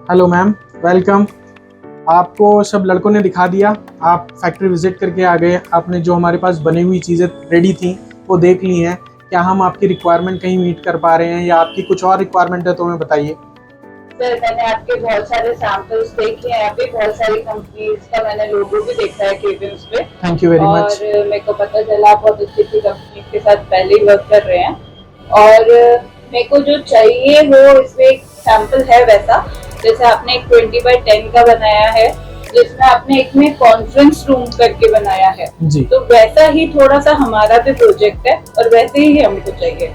Hello ma'am, welcome. आपको सब लड़कों ने दिखा दिया, आप फैक्ट्री विजिट करके आ गए। आपने जो हमारे पास बनी हुई चीज़ें रेडी थी वो देख ली हैं। क्या हम आपकी रिक्वायरमेंट कहीं मीट कर पा रहे हैं या आपकी कुछ और रिक्वायरमेंट है तो हमें बताइए। सर, मैंने आपके बहुत सारे सैंपल्स देखे हैं, अभी बहुत सारी कंपनीज का मैंने लोगो भी देखा है केबिन्स पे। थैंक यू वेरी और मच। मेरे को पता चला आप बहुत अच्छी अच्छी कंपनी के साथ पहले ही वर्क कर रहे हैं। और मेरे को जो चाहिए वो इसमें एक सैंपल है वैसा, जैसे आपने एक 20x10 का बनाया है, जिसमें आपने एक में कॉन्फ्रेंस रूम करके बनाया है। जी तो वैसा ही थोड़ा सा हमारा भी प्रोजेक्ट है और वैसे ही हमको चाहिए।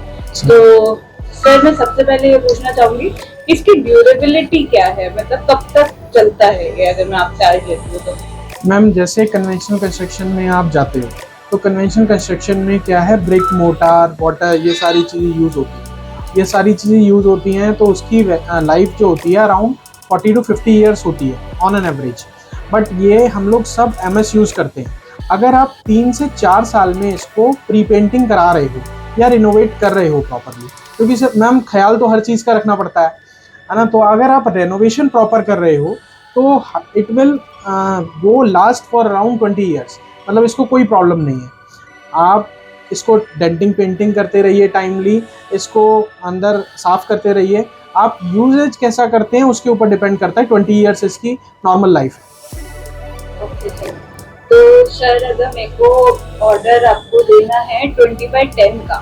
तो सर, मैं सबसे पहले ये पूछना चाहूंगी, इसकी ड्यूरेबिलिटी क्या है, मतलब कब तक चलता है ये, अगर मैं आपसे आज लेती हूँ तो। मैम, जैसे कन्वेंशनल कंस्ट्रक्शन में आप जाते हो तो कन्वेंशनल कंस्ट्रक्शन में क्या है, ब्रिक, मोटार, वाटर, ये सारी चीज़ें यूज़ होती हैं। ये सारी चीज़ें यूज़ होती हैं तो उसकी लाइफ जो होती है अराउंड 40 to 50 ईयर्स होती है ऑन एन एवरेज। बट ये हम लोग सब MS यूज़ करते हैं। अगर आप 3 से 4 साल में इसको प्री पेंटिंग करा रहे हो या रिनोवेट कर रहे हो प्रॉपरली, क्योंकि सर मैम ख्याल तो हर चीज़ का रखना पड़ता है ना। तो अगर आप रेनोवेशन प्रॉपर कर रहे हो तो इट विल वो लास्ट फॉर अराउंड 20 ईयर्स। मतलब इसको कोई प्रॉब्लम नहीं है। आप इसको डेंटिंग पेंटिंग करते रहिए टाइमली, इसको अंदर साफ करते रहिए। आप यूजेज कैसा करते हैं उसके ऊपर डिपेंड करता है। 20 ईयर्स इसकी नॉर्मल लाइफ है। Okay sir. तो सर, अगर मेरे को ऑर्डर आपको देना है 20x10 का,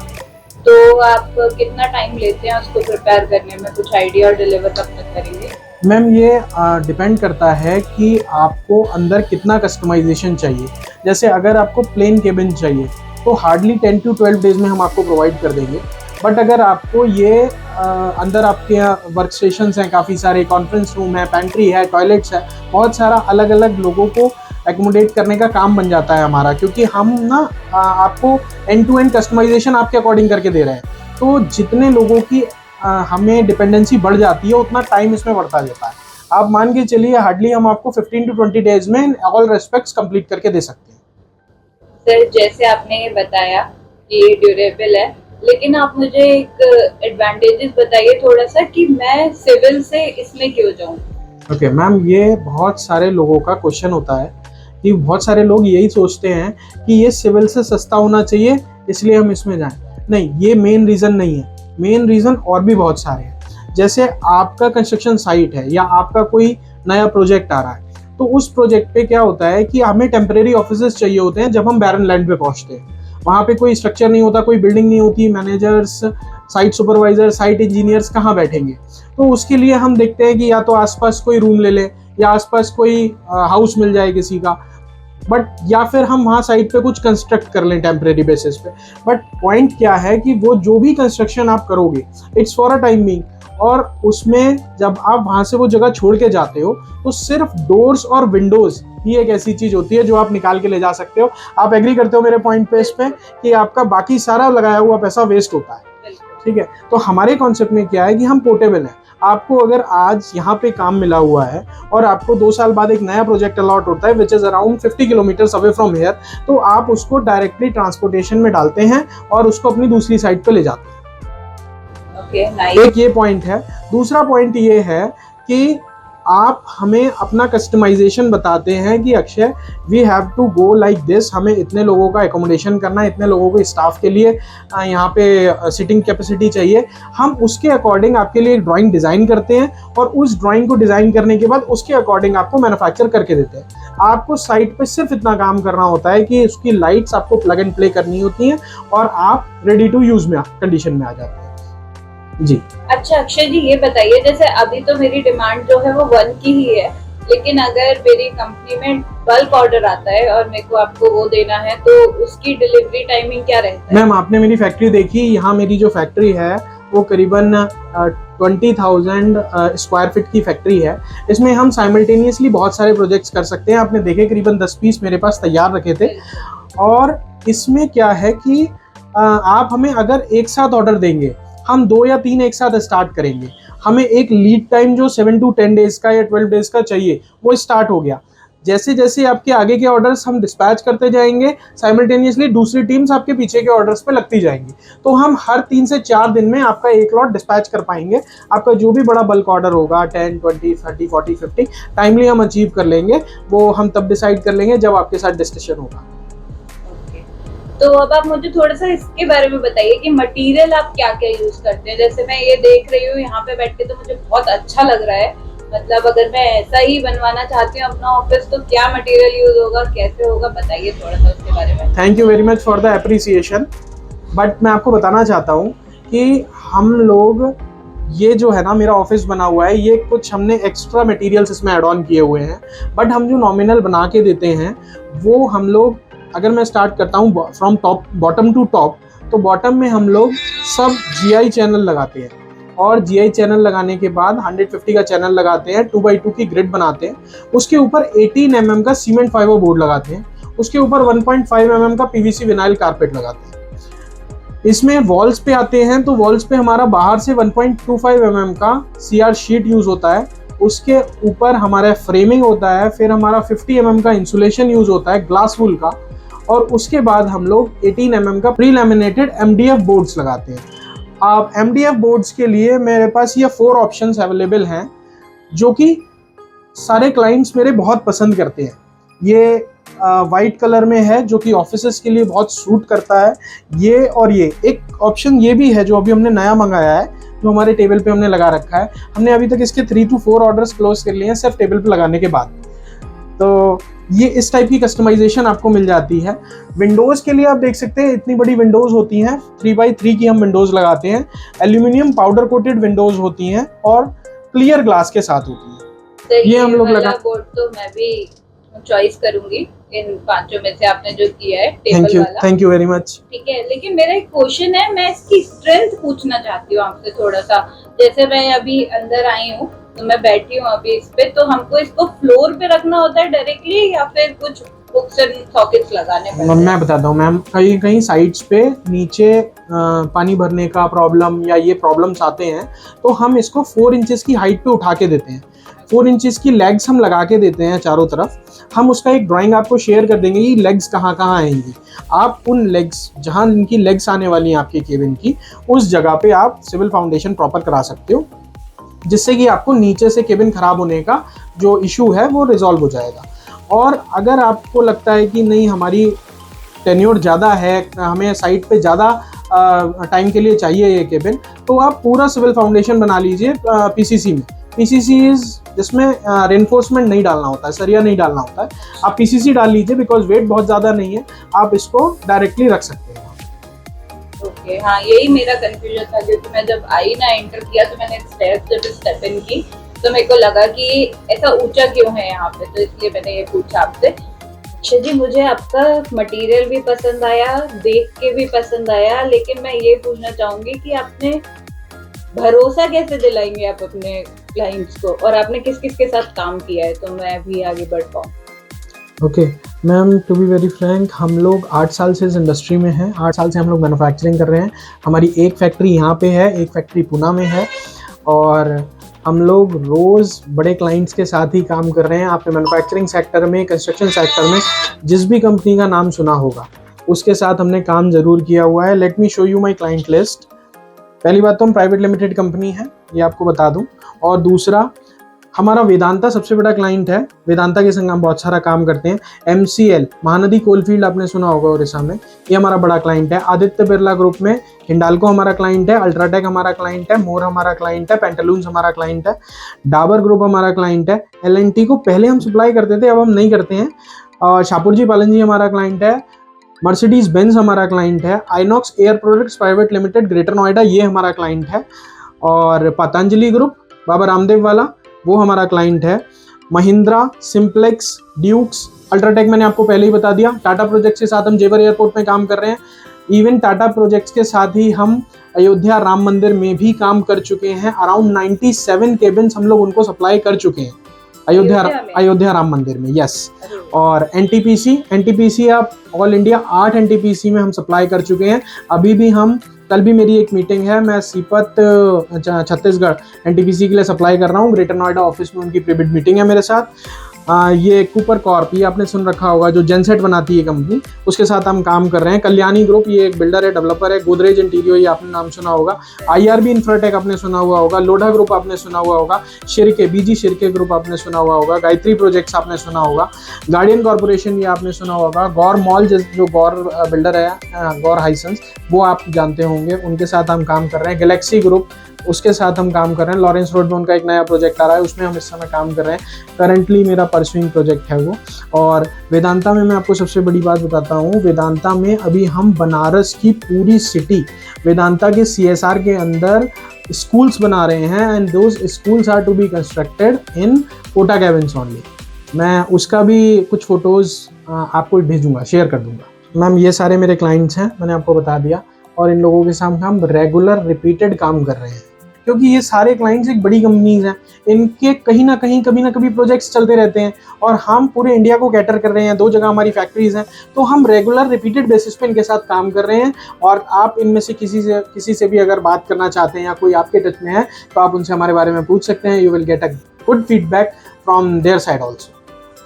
तो आप कितना टाइम लेते हैं उसको प्रिपेयर करने में, कुछ आइडिया, और डिलीवर कब तक करेंगे? मैम, ये डिपेंड करता है कि आपको अंदर कितना कस्टमाइजेशन चाहिए। जैसे अगर आपको प्लेन केबिन चाहिए तो हार्डली 10 to 12 डेज में हम आपको प्रोवाइड कर देंगे। बट अगर आपको ये अंदर आपके यहाँ वर्क स्टेशंस हैं, काफ़ी सारे कॉन्फ्रेंस रूम है, पेंट्री है, टॉयलेट्स है, बहुत सारा अलग अलग लोगों को एकोमोडेट करने का काम बन जाता है हमारा, क्योंकि हम ना आपको एंड टू एंड कस्टमाइजेशन आपके अकॉर्डिंग करके दे रहे हैं। तो जितने लोगों की हमें डिपेंडेंसी बढ़ जाती है उतना टाइम इसमें बढ़ता जाता है। आप मान के चलिए हार्डली हम आपको 15 to 20 डेज में ऑल रेस्पेक्ट्स कंप्लीट करके दे सकते हैं। सर, जैसे आपने ये बताया कि ये ड्यूरेबल है, लेकिन आप मुझे एक एडवांटेजेस बताइए थोड़ा सा, कि मैं सिविल से इसमें क्यों जाऊं? ओके मैम, ये बहुत सारे लोगों का क्वेश्चन होता है कि बहुत सारे लोग यही सोचते हैं कि ये सिविल से सस्ता होना चाहिए इसलिए हम इसमें जाएं। नहीं, ये मेन रीज़न नहीं है। मेन रीज़न और भी बहुत सारे हैं। जैसे आपका कंस्ट्रक्शन साइट है या आपका कोई नया प्रोजेक्ट आ रहा है, तो उस प्रोजेक्ट पे क्या होता है कि हमें टेम्परेरी ऑफिसेज चाहिए होते हैं। जब हम बैरन लैंड पे पहुंचते हैं, वहाँ पे कोई स्ट्रक्चर नहीं होता, कोई बिल्डिंग नहीं होती, managers, site supervisor, site engineers कहाँ बैठेंगे। तो उसके लिए हम देखते हैं कि या तो आसपास कोई रूम ले ले या आसपास कोई हाउस मिल जाए किसी का, बट या फिर हम वहाँ साइट पे कुछ कंस्ट्रक्ट कर लें टेम्परेरी बेसिस पे। बट पॉइंट क्या है कि वो जो भी कंस्ट्रक्शन आप करोगे इट्स फॉर अ टाइमिंग, और उसमें जब आप वहाँ से वो जगह छोड़ के जाते हो तो सिर्फ डोर्स और विंडोज ही एक ऐसी चीज होती है जो आप निकाल के ले जा सकते हो। आप एग्री करते हो मेरे पॉइंट पे इस पे कि आपका बाकी सारा लगाया हुआ पैसा वेस्ट होता है। ठीक है, तो हमारे कॉन्सेप्ट में क्या है कि हम पोर्टेबल हैं। आपको अगर आज यहाँ पे काम मिला हुआ है और आपको 2 साल बाद एक नया प्रोजेक्ट अलॉट होता है which is around 50 kilometre away from here, तो आप उसको डायरेक्टली ट्रांसपोर्टेशन में डालते हैं और उसको अपनी दूसरी साइड पे ले जाते हैं। Okay, nice. एक ये पॉइंट है। दूसरा पॉइंट ये है कि आप हमें अपना कस्टमाइजेशन बताते हैं कि Akshay, we have to go like this, हमें इतने लोगों का एकोमोडेशन करना है, इतने लोगों को स्टाफ के लिए यहाँ पे सिटिंग कैपेसिटी चाहिए। हम उसके अकॉर्डिंग आपके लिए एक ड्राइंग डिज़ाइन करते हैं और उस ड्राइंग को डिज़ाइन करने के बाद उसके अकॉर्डिंग आपको मैन्युफैक्चर करके देते हैं। आपको साइट पे सिर्फ इतना काम करना होता है कि उसकी लाइट्स आपको प्लग एंड प्ले करनी होती हैं और आप रेडी टू यूज़ में कंडीशन में आ जाते हैं। जी अच्छा अक्षय जी, ये बताइए, जैसे अभी तो मेरी डिमांड जो है वो 1 की ही है, लेकिन अगर मेरी कंपनी में बल्क ऑर्डर आता है और मेरे को आपको वो देना है, तो उसकी डिलीवरी टाइमिंग क्या रहता है? मैम, आपने मेरी फैक्ट्री देखी, यहाँ मेरी जो फैक्ट्री है वो करीबन 20,000 स्क्वायर फीट की फैक्ट्री है। इसमें हम साइमल्टेनियसली बहुत सारे प्रोजेक्ट्स कर सकते हैं। आपने देखे करीबन 10 पीस मेरे पास तैयार रखे थे। और इसमें क्या है कि आप हमें अगर एक साथ ऑर्डर देंगे, हम 2 या 3 एक साथ स्टार्ट करेंगे। हमें एक लीड टाइम जो 7 to 10 डेज का या 12 डेज का चाहिए वो स्टार्ट हो गया। जैसे जैसे आपके आगे के ऑर्डर्स हम डिस्पैच करते जाएंगे, साइमल्टेनियसली दूसरी टीम्स आपके पीछे के ऑर्डर्स पे लगती जाएंगी। तो हम हर 3 से 4 दिन में आपका एक लॉट डिस्पैच कर पाएंगे। आपका जो भी बड़ा बल्क ऑर्डर होगा 10, 20, 30, 40, 50 टाइमली हम अचीव कर लेंगे। वो हम तब डिसाइड कर लेंगे जब आपके साथ डिस्कशन होगा। तो अब आप मुझे थोड़ा सा इसके बारे में बताइए कि मटेरियल आप क्या क्या यूज करते हैं। जैसे मैं ये देख रही हूँ यहाँ पे बैठ के, तो मुझे बहुत अच्छा लग रहा है। मतलब अगर मैं ऐसा ही बनवाना चाहती हूँ अपना ऑफिस, तो क्या मटेरियल यूज होगा, कैसे होगा, बताइए थोड़ा सा उसके बारे में। Thank you very much for the appreciation. But मैं आपको बताना चाहता हूँ कि हम लोग, ये जो है ना मेरा ऑफिस बना हुआ है, ये कुछ हमने एक्स्ट्रा मटेरियल्स इसमें ऐड ऑन किए हुए हैं। बट हम जो नॉमिनल बना के देते हैं वो हम लोग, अगर मैं स्टार्ट करता हूँ from top bottom to top, तो बॉटम में हम लोग सब GI चैनल लगाते हैं। और GI चैनल लगाने के बाद 150 का चैनल लगाते हैं, 2x2 की ग्रिड बनाते हैं। उसके ऊपर 18 mm का सीमेंट फाइबर बोर्ड लगाते हैं। उसके ऊपर 1.5 mm का PVC विनाइल कारपेट लगाते हैं। इसमें वॉल्स पे आते हैं, तो वॉल्स पे हमारा बाहर से 1.25 mm का CR शीट यूज होता है। उसके ऊपर हमारा फ्रेमिंग होता है। फिर हमारा 50 mm का इंसुलेशन यूज होता है ग्लास वूल का। और उसके बाद हम लोग 18 mm का प्री लैमिनेटेड MDF बोर्ड्स लगाते हैं। आप MDF बोर्ड्स के लिए मेरे पास ये 4 ऑप्शंस अवेलेबल हैं, जो कि सारे क्लाइंट्स मेरे बहुत पसंद करते हैं। ये वाइट कलर में है, जो कि ऑफिसेस के लिए बहुत सूट करता है। ये और ये एक ऑप्शन ये भी है जो अभी हमने नया मंगाया है, जो हमारे टेबल पे हमने लगा रखा है। हमने अभी तक इसके 3 to 4 ऑर्डर्स क्लोज कर लिए हैं सिर्फ टेबल पे लगाने के बाद। तो ये इस टाइप की कस्टमाइजेशन आपको मिल जाती है। विंडोज़ के लिए आप देख सकते हैं इतनी बड़ी विंडोज़ होती हैं, 3x3 की हम विंडोज़ लगाते हैं। एल्यूमिनियम पाउडर कोटेड विंडोज़ होती हैं और क्लियर ग्लास के साथ होती हैं। तो ये हम लोग लगा, बोर्ड तो मैं भी चॉइस करूंगी इन 5 में से आपने जो किया है टेबल वाला। Thank you very much. ठीक है, लेकिन मेरा एक क्वेश्चन है, मैं इसकी स्ट्रेंथ पूछना चाहती हूँ आपसे थोड़ा सा। जैसे मैं अभी अंदर आई हूँ, तो मैं बैठी हूँ अभी इस पे, तो हमको इसको फ्लोर पे रखना होता है डायरेक्टली, या फिर कुछ हुक्स एंड सॉकेट्स लगाने पड़ते हैं? मैं बताता हूँ मैम, कहीं कहीं साइड्स पे नीचे पानी भरने का प्रॉब्लम या ये प्रॉब्लम्स आते हैं, तो हम इसको 4 इंचेस की हाइट पे उठा के देते हैं। 4 इंचेस की लेग्स हम लगा के देते हैं चारों तरफ। हम उसका एक ड्राइंग आपको शेयर कर देंगे, ये लेग्स कहाँ कहाँ आएंगी। आप उन लेग्स, जहाँ इनकी लेग्स आने वाली हैं आपके केबिन की, उस जगह पे आप सिविल फाउंडेशन प्रॉपर करा सकते हो, जिससे कि आपको नीचे से केबिन खराब होने का जो इशू है वो रिजॉल्व हो जाएगा। और अगर आपको लगता है कि नहीं हमारी टेन्योर ज़्यादा है, हमें साइट पे ज़्यादा टाइम के लिए चाहिए ये केबिन, तो आप पूरा सिविल फाउंडेशन बना लीजिए PCC में। PCC जिसमें रेनफोर्समेंट नहीं डालना होता है, सरिया नहीं डालना होता है। आप PCC डाल लीजिए, बिकॉज वेट बहुत ज़्यादा नहीं है, आप इसको डायरेक्टली रख सकते हैं। ओके, हाँ यही मेरा कंफ्यूजन था, क्योंकि मैं जब आई ना एंटर किया, तो मैंने जब स्टेप इन की, तो मेरे को लगा कि ऐसा ऊंचा क्यों है यहाँ पे, तो इसलिए मैंने ये पूछा आपसे। अच्छा जी, मुझे आपका मटेरियल भी पसंद आया, देख के भी पसंद आया, लेकिन मैं ये पूछना चाहूंगी कि आपने भरोसा कैसे दिलाएंगे आप अपने क्लाइंट्स को, और आपने किस किस के साथ काम किया है, तो मैं भी आगे बढ़ पाऊँ। Okay ma'am, to be very frank, हम लोग 8 साल से इस इंडस्ट्री में हैं। 8 साल से हम लोग मैन्युफैक्चरिंग कर रहे हैं। हमारी एक फैक्ट्री यहाँ पे है, एक फैक्ट्री पूना में है, और हम लोग रोज़ बड़े क्लाइंट्स के साथ ही काम कर रहे हैं। आपने मैन्युफैक्चरिंग सेक्टर में, कंस्ट्रक्शन सेक्टर में जिस भी कंपनी का नाम सुना होगा, उसके साथ हमने काम ज़रूर किया हुआ है। Let me show you my client list. पहली बात तो हम प्राइवेट लिमिटेड कंपनी है, ये आपको बता दूं। और दूसरा, हमारा वेदांता सबसे बड़ा क्लाइंट है। वेदांता के संग हम बहुत सारा काम करते हैं। MCL महानदी कोलफील्ड आपने सुना होगा उड़ीसा में, ये हमारा बड़ा क्लाइंट है। आदित्य बिरला ग्रुप में हिंडाल्को हमारा क्लाइंट है, अल्ट्राटेक हमारा क्लाइंट है, मोर हमारा क्लाइंट है, पेंटालून्स हमारा क्लाइंट है, डाबर ग्रुप हमारा क्लाइंट है। L&T को पहले हम सप्लाई करते थे, अब हम नहीं करते हैं। और शाहपुर पालन जी हमारा क्लाइंट है। मर्सिडीज बेंज हमारा क्लाइंट है। INOX air products private limited greater Noida, ये हमारा क्लाइंट है। और पतंजलि ग्रुप बाबा रामदेव वाला, वो हमारा क्लाइंट है। महिंद्रा, सिंप्लेक्स, ड्यूक्स, अल्ट्राटेक मैंने आपको पहले ही बता दिया। टाटा प्रोजेक्ट्स के साथ हम जेवर एयरपोर्ट में काम कर रहे हैं। इवन टाटा प्रोजेक्ट्स के साथ ही हम अयोध्या राम मंदिर में भी काम कर चुके हैं। अराउंड 97 केबिन्स हम लोग उनको सप्लाई कर चुके हैं अयोध्या राम मंदिर में, यस। और NTPC आप ऑल इंडिया 8 NTPC में हम सप्लाई कर चुके हैं। अभी भी हम, कल भी मेरी एक मीटिंग है, मैं सीपत छत्तीसगढ़ NTPC के लिए सप्लाई कर रहा हूँ। ग्रेटर नोएडा ऑफिस में उनकी प्रीबिड मीटिंग है मेरे साथ। ये कूपर कॉर्प, ये आपने सुन रखा होगा, जो जेनसेट बनाती है कंपनी, उसके साथ हम काम कर रहे हैं। कल्याणी ग्रुप, ये एक बिल्डर है, डेवलपर है। गोदरेज इंटीरियो, ये आपने नाम सुना होगा। IRB इंफ्राटेक आपने सुना हुआ होगा। लोढ़ा ग्रुप आपने सुना हुआ होगा। शिरके, BG शिरके ग्रुप आपने सुना हुआ होगा। गायत्री प्रोजेक्ट्स आपने सुना होगा। गार्डियन कॉर्पोरेशन, ये आपने सुना होगा। गौर मॉल, जो गौर बिल्डर है, गौर हाइसेंस, वो आप जानते होंगे, उनके साथ हम काम कर रहे हैं। गैलेक्सी ग्रुप, उसके साथ हम काम कर रहे हैं। लॉरेंस रोड में उनका एक नया प्रोजेक्ट आ रहा है, उसमें हम इस समय काम कर रहे हैं। करंटली मेरा परस्यूइंग प्रोजेक्ट है वो। और वेदांता में मैं आपको सबसे बड़ी बात बताता हूँ, वेदांता में अभी हम बनारस की पूरी सिटी, वेदांता के CSR के अंदर स्कूल्स बना रहे हैं, and those schools are to be constructed in Kota cabins only. मैं उसका भी कुछ फोटोज़ आपको भेजूंगा, शेयर कर दूंगा। मैम, ये सारे मेरे क्लाइंट्स हैं, मैंने आपको बता दिया, और इन लोगों के साथ हम रेगुलर रिपीटेड काम कर रहे हैं, क्योंकि ये सारे क्लाइंट्स एक बड़ी कंपनीज हैं, इनके कहीं ना कहीं कभी ना कभी प्रोजेक्ट्स चलते रहते हैं, और हम पूरे इंडिया को कैटर कर रहे हैं। 2 जगह हमारी फैक्ट्रीज हैं, तो हम रेगुलर रिपीटेड बेसिस पे इनके साथ काम कर रहे हैं। और आप इनमें से किसी से भी अगर बात करना चाहते हैं या कोई आपके टच में है, तो आप उनसे हमारे बारे में पूछ सकते हैं। You will get a good feedback from their side also.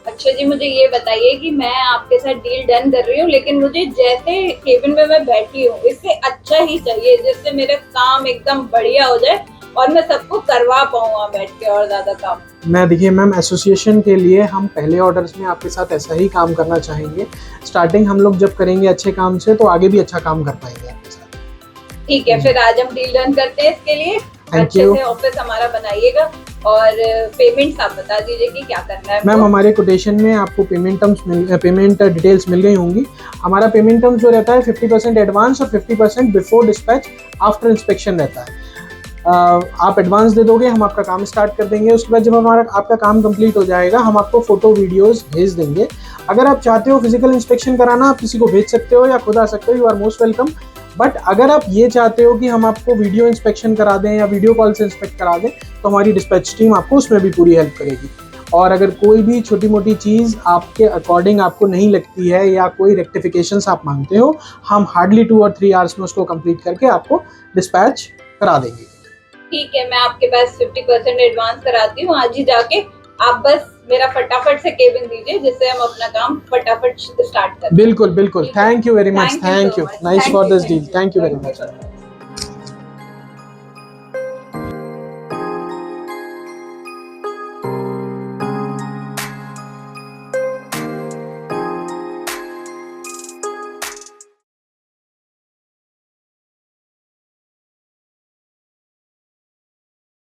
अच्छा जी, मुझे ये बताइए कि मैं आपके साथ डील डन कर रही हूँ, लेकिन मुझे जैसे केबिन में मैं बैठी हूँ, इससे अच्छा ही चाहिए, जिससे मेरा काम एकदम बढ़िया हो जाए और मैं सबको करवा पाऊँ वहाँ बैठ के और ज्यादा काम। मैं, देखिए मैम, एसोसिएशन के लिए हम पहले ऑर्डर्स में आपके साथ ऐसा ही काम करना चाहेंगे। स्टार्टिंग हम लोग जब करेंगे अच्छे काम से, तो आगे भी अच्छा काम कर पाएंगे आपके साथ। ठीक है, फिर आज हम डील डन करते हैं। इसके लिए अच्छे से ऑफिस हमारा बनाइएगा, और पेमेंट्स आप बता दीजिए कि क्या करना है। मैम, हमारे कोटेशन में आपको पेमेंट डिटेल्स मिल गई होंगी। हमारा पेमेंट टर्म्स जो रहता है 50% एडवांस और 50% बिफोर डिस्पैच आफ्टर इंस्पेक्शन रहता है। आप एडवांस दे दोगे, हम आपका काम स्टार्ट कर देंगे। उसके बाद जब आपका काम कंप्लीट हो जाएगा, हम आपको फोटो वीडियोस भेज देंगे। अगर आप चाहते हो फिजिकल इंस्पेक्शन कराना, आप किसी को भेज सकते हो या खुद आ सकते हो, you are most welcome. But अगर आप ये चाहते हो कि हम आपको वीडियो इंस्पेक्शन करा दें या वीडियो कॉल से इंस्पेक्ट करा दें, तो हमारी डिस्पैच टीम आपको उसमें भी पूरी हेल्प करेगी। और अगर कोई भी छोटी मोटी चीज़ आपके अकॉर्डिंग आपको नहीं लगती है या कोई रेक्टिफिकेशंस आप मांगते हो, हम हार्डली 2 और 3 आवर्स में उसको कंप्लीट करके आपको डिस्पैच करा देंगे। ठीक है, मैं आपके पास 50% एडवांस कराती हूँ आज ही जाके। आप बस मेरा फटाफट से केबिन दीजिए, जिससे हम अपना काम फटाफट स्टार्ट करें। बिल्कुल बिल्कुल, thank you very much, thank you, nice for this deal, thank you very much.